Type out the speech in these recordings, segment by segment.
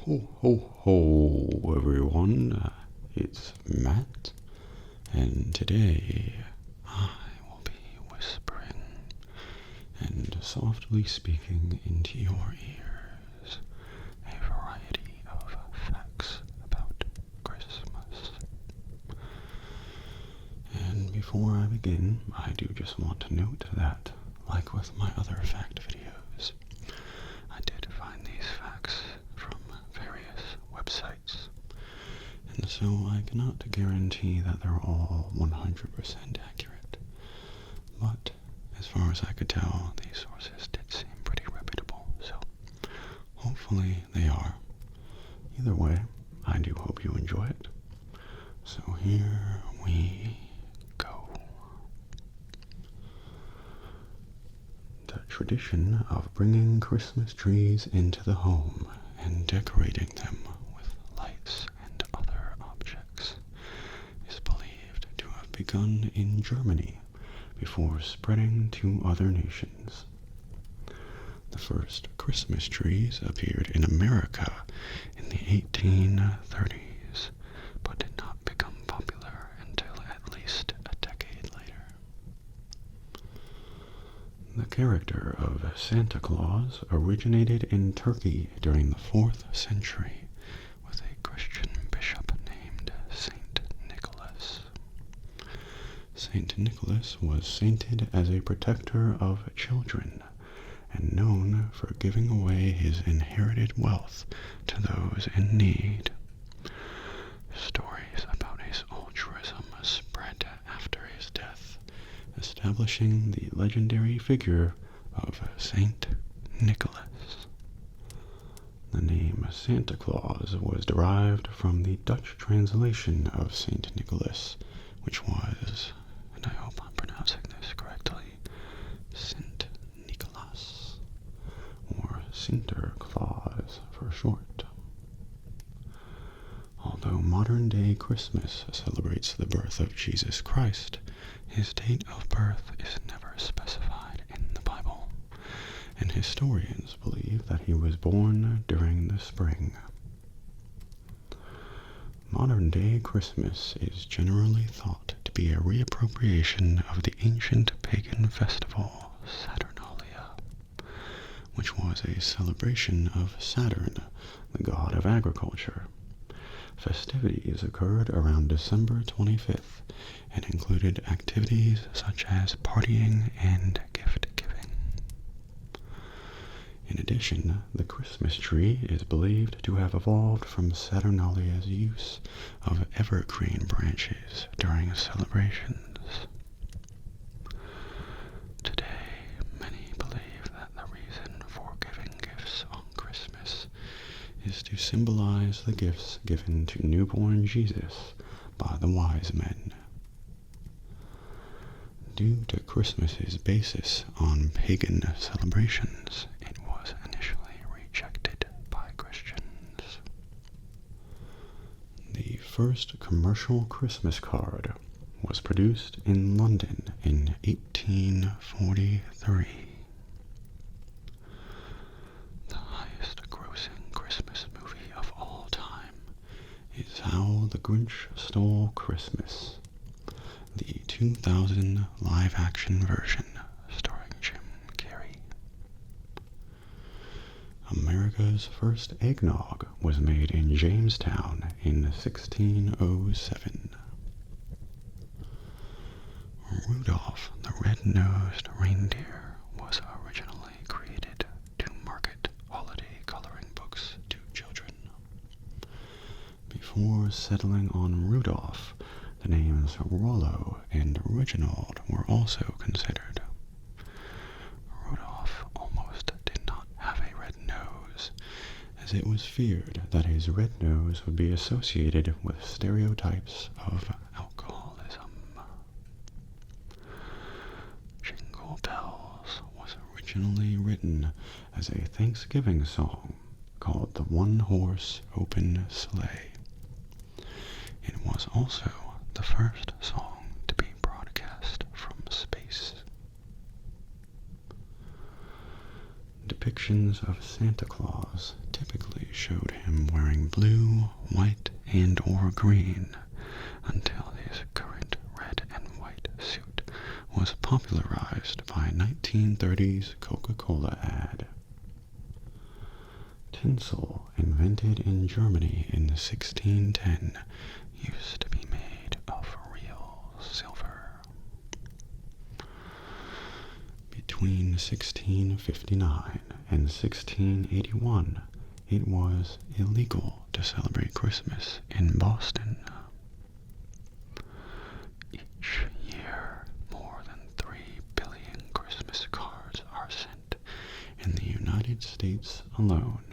Ho, ho, ho, everyone. It's Matt, and today I will be whispering and softly speaking into your ears a variety of facts about Christmas. And before I begin, I do just want to note that, like with my other fact videos, I did find these facts from various websites, and so I cannot guarantee that they're all 100% accurate, but as far as I could tell, these sources did seem pretty reputable, so hopefully they are. Either way, I do hope you enjoy it. So here we go. The tradition of bringing Christmas trees into the home and decorating them with lights and other objects is believed to have begun in Germany before spreading to other nations. The first Christmas trees appeared in America in the 1830s, but did not become popular until at least a decade later. The character of Santa Claus originated in Turkey during the 4th century with a Christian bishop named Saint Nicholas. Saint Nicholas was sainted as a protector of children and known for giving away his inherited wealth to those in need. Stories about his altruism spread after his death, establishing the legendary figure of Saint Nicholas. The name Santa Claus was derived from the Dutch translation of Saint Nicholas, which was, and I hope I'm pronouncing this correctly, Sint Nicholas, or Sinterklaas for short. Although modern-day Christmas celebrates the birth of Jesus Christ, his date of birth is never specified in the Bible, and historians believe that he was born during the spring. Modern-day Christmas is generally thought to be a reappropriation of the ancient pagan festival Saturnalia, which was a celebration of Saturn, the god of agriculture. Festivities occurred around December 25th and included activities such as partying and gift-giving. In addition, the Christmas tree is believed to have evolved from Saturnalia's use of evergreen branches during celebrations. Today, many believe that the reason for giving gifts on Christmas is to symbolize the gifts given to newborn Jesus by the wise men. Due to Christmas's basis on pagan celebrations, it was initially rejected by Christians. The first commercial Christmas card was produced in London in 1843. The highest-grossing Christmas movie of all time is How the Grinch Stole Christmas, the 2000 live-action version starring Jim Carrey. America's first eggnog was made in Jamestown in 1607. Rudolph the Red-Nosed Reindeer was originally created to market holiday coloring books to children. Before settling on Rudolph, the names Rollo and Reginald were also considered. Rudolph almost did not have a red nose, as it was feared that his red nose would be associated with stereotypes of alcoholism. Jingle Bells was originally written as a Thanksgiving song called the One-Horse Open Sleigh. It was also the first song to be broadcast from space. Depictions of Santa Claus typically showed him wearing blue, white, and or green until his current red and white suit was popularized by 1930s Coca-Cola ad. Tinsel, invented in Germany in 1610, used to be made of real silver. Between 1659 and 1681, it was illegal to celebrate Christmas in Boston. Each year, more than 3 billion Christmas cards are sent in the United States alone.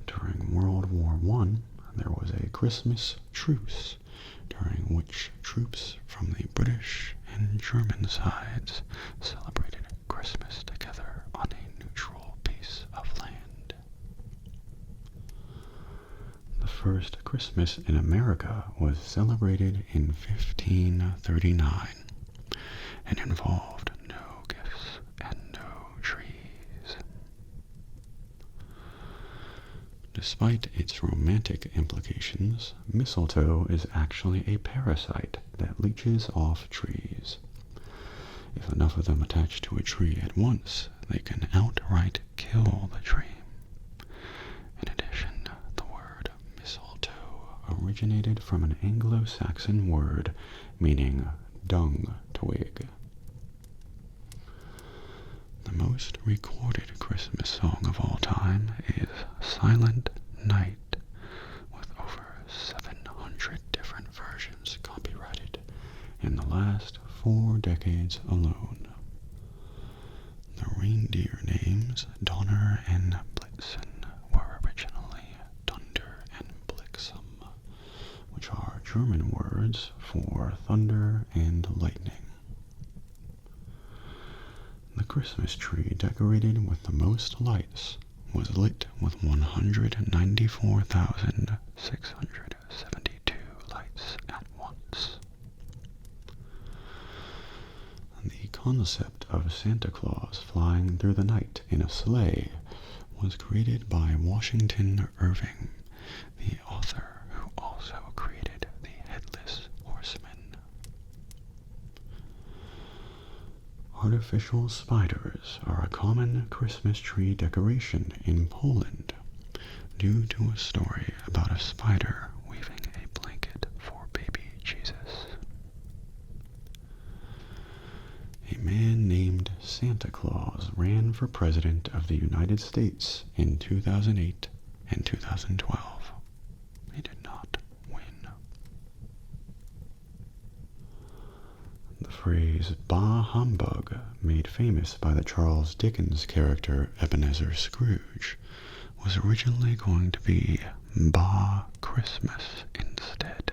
During World War I, there was a Christmas truce, during which troops from the British and German sides celebrated Christmas together on a neutral piece of land. The first Christmas in America was celebrated in 1539 and involved no gifts and no trees. Despite its romantic implications, mistletoe is actually a parasite that leeches off trees. If enough of them attach to a tree at once, they can outright kill the tree. In addition, the word mistletoe originated from an Anglo-Saxon word meaning dung twig. The most recorded Christmas song of all time is Silent Night, with over 700 different versions copyrighted in the last 4 decades alone. The reindeer names Donner and Blitzen were originally Dunder and Blixen, which are German words for thunder and lightning. The Christmas tree decorated with the most lights was lit with 194,672 lights at once. The concept of Santa Claus flying through the night in a sleigh was created by Washington Irving, the author who also created the Headless Horseman. Artificial spiders are a common Christmas tree decoration in Poland due to a story about a spider weaving a blanket for baby Jesus. A man named Santa Claus ran for President of the United States in 2008 and 2012. He did not win. The phrase "bah humbug," made famous by the Charles Dickens character Ebenezer Scrooge, was originally going to be "bah Christmas" instead.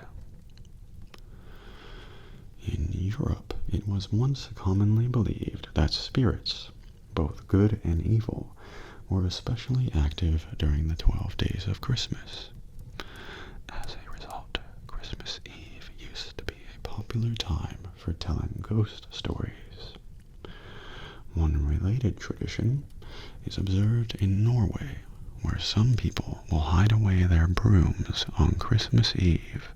In Europe, it was once commonly believed that spirits, both good and evil, were especially active during the 12 days of Christmas. As a result, Christmas Eve used to be a popular time for telling ghost stories. One related tradition is observed in Norway, where some people will hide away their brooms on Christmas Eve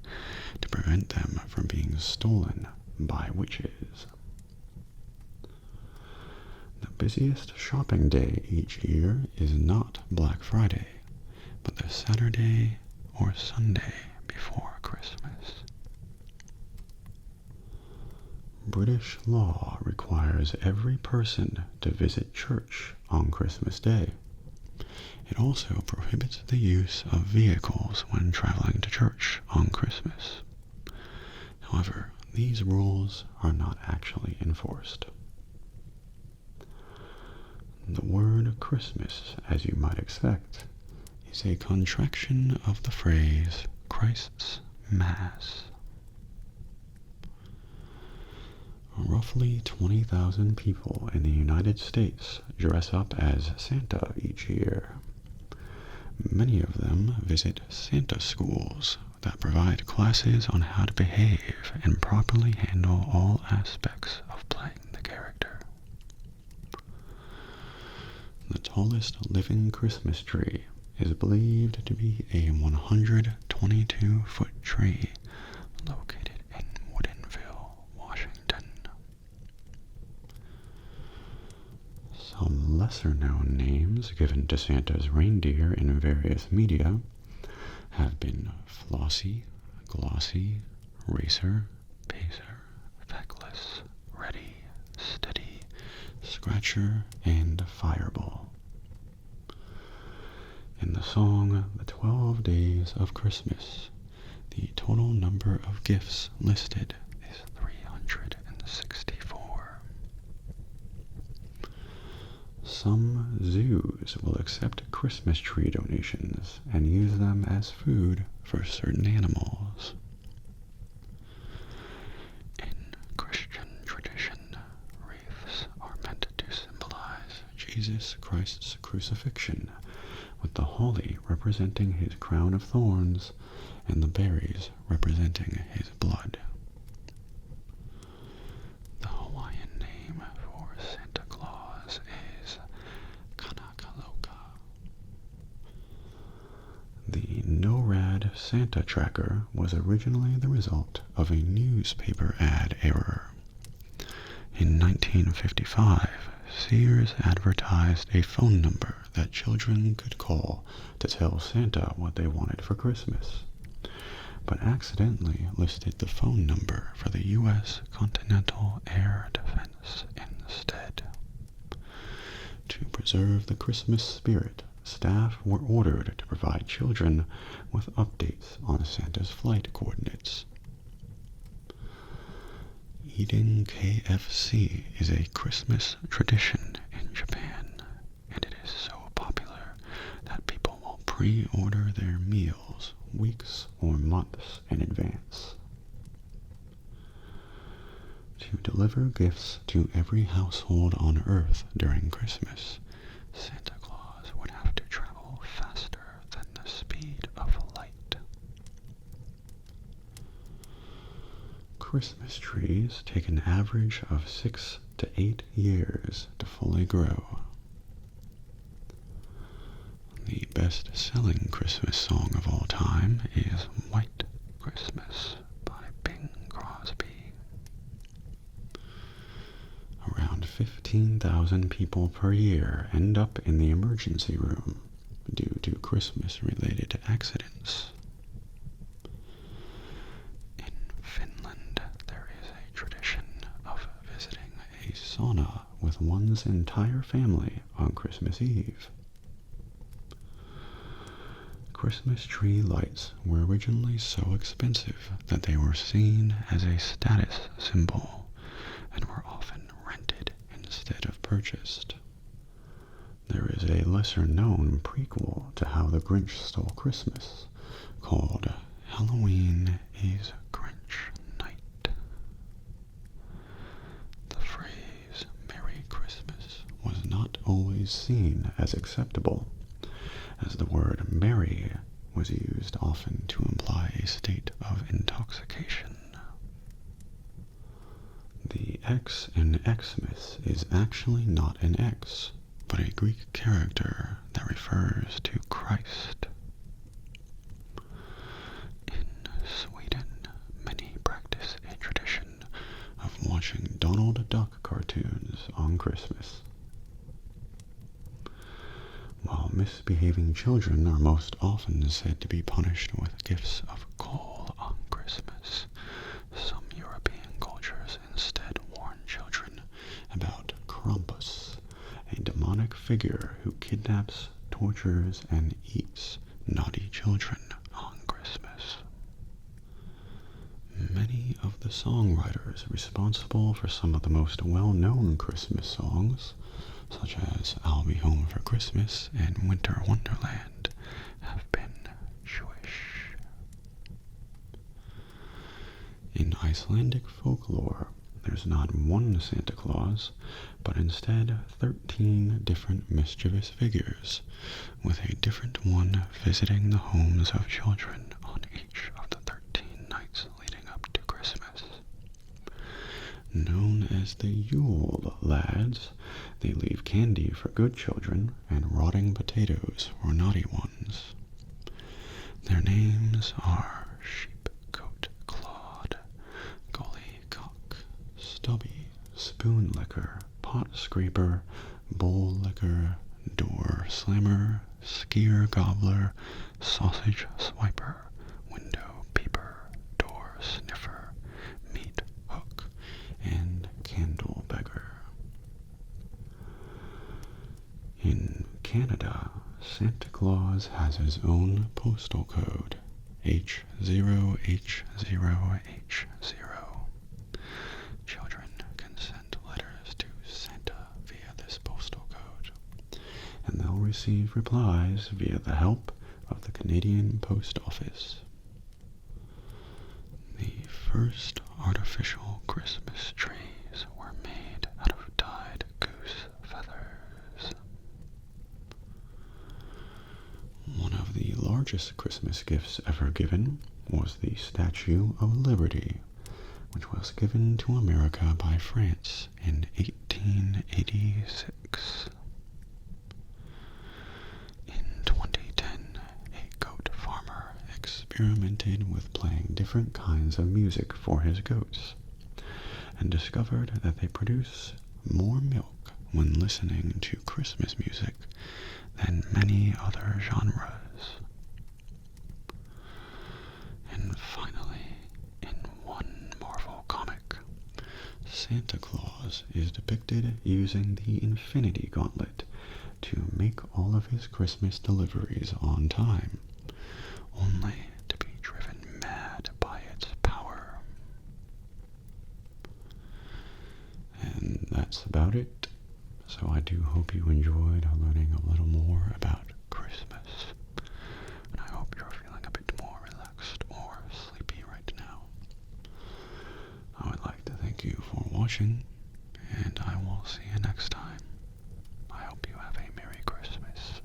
to prevent them from being stolen by witches. The busiest shopping day each year is not Black Friday, but the Saturday or Sunday before Christmas. British law requires every person to visit church on Christmas Day. It also prohibits the use of vehicles when traveling to church on Christmas. However, these rules are not actually enforced. The word Christmas, as you might expect, is a contraction of the phrase Christ's Mass. Roughly 20,000 people in the United States dress up as Santa each year. Many of them visit Santa schools that provide classes on how to behave and properly handle all aspects of playing the character. The tallest living Christmas tree is believed to be a 122-foot tree located in Woodinville, Washington. Some lesser-known names given to Santa's reindeer in various media have been Flossie, Glossy, Racer, Pacer, Feckless, Ready, Steady, Scratcher, and Fireball. In the song The 12 Days of Christmas, the total number of gifts listed is 364. Some zoos will accept Christmas tree donations and use them as food for certain animals. In Christian tradition, wreaths are meant to symbolize Jesus Christ's crucifixion, with the holly representing his crown of thorns and the berries representing his blood. The Hawaiian name for Santa Claus is Kanakaloka. The NORAD Santa tracker was originally the result of a newspaper ad error. In 1955, Sears advertised a phone number that children could call to tell Santa what they wanted for Christmas, but accidentally listed the phone number for the U.S. Continental Air Defense instead. To preserve the Christmas spirit, staff were ordered to provide children with updates on Santa's flight coordinates. Eating KFC is a Christmas tradition in Japan, and it is so popular that people will pre-order their meals weeks or months in advance. To deliver gifts to every household on Earth during Christmas, Santa Claus would have to travel faster than the speed of light. Christmas trees take an average of 6 to 8 years to fully grow. The best-selling Christmas song of all time is White Christmas by Bing Crosby. Around 15,000 people per year end up in the emergency room due to Christmas-related accidents. In Finland, there is a tradition of visiting a sauna with one's entire family on Christmas Eve. Christmas tree lights were originally so expensive that they were seen as a status symbol and were often rented instead of purchased. There is a lesser-known prequel to How the Grinch Stole Christmas called Halloween is Grinch Night. The phrase Merry Christmas was not always seen as acceptable, as the word merry was used often to imply a state of intoxication. The X in Xmas is actually not an X, but a Greek character that refers to Christ. In Sweden, many practice a tradition of watching Donald Duck cartoons on Christmas. While misbehaving children are most often said to be punished with gifts of coal on Christmas, some European cultures instead warn children about Krampus, a demonic figure who kidnaps, tortures, and eats naughty children on Christmas. Many of the songwriters responsible for some of the most well-known Christmas songs, such as I'll Be Home for Christmas and Winter Wonderland, have been Jewish. In Icelandic folklore, there's not one Santa Claus, but instead 13 different mischievous figures, with a different one visiting the homes of children on each of the 13 nights leading up to Christmas. Known as the Yule Lads, They leave candy for good children and rotting potatoes for naughty ones. Their names are Sheepcoat Clod, Gollycock, Stubby, Spoon Licker, Pot Scraper, Bowl Licker, Door Slammer, Skier Gobbler, Sausage Swiper, Window Peeper, Door Sniffer, Meat Hook, and Candle Beggar. In Canada, Santa Claus has his own postal code, H0H0H0. Children can send letters to Santa via this postal code, and they'll receive replies via the help of the Canadian Post Office. The first artificial Christmas trees were made out of dyed goose feathers. One of the largest Christmas gifts ever given was the Statue of Liberty, which was given to America by France in 1886. In 2010, a goat farmer experimented with playing different kinds of music for his goats, and discovered that they produce more milk when listening to Christmas music than many other genres. And finally, in one Marvel comic, Santa Claus is depicted using the Infinity Gauntlet to make all of his Christmas deliveries on time, only to be driven mad by its power. And that's about it. So I do hope you enjoyed learning a little more about Christmas. And I hope you're feeling a bit more relaxed or sleepy right now. I would like to thank you for watching, and I will see you next time. I hope you have a Merry Christmas,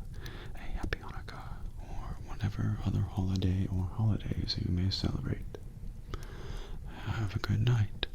a Happy Hanukkah, or whatever other holiday or holidays you may celebrate. Have a good night.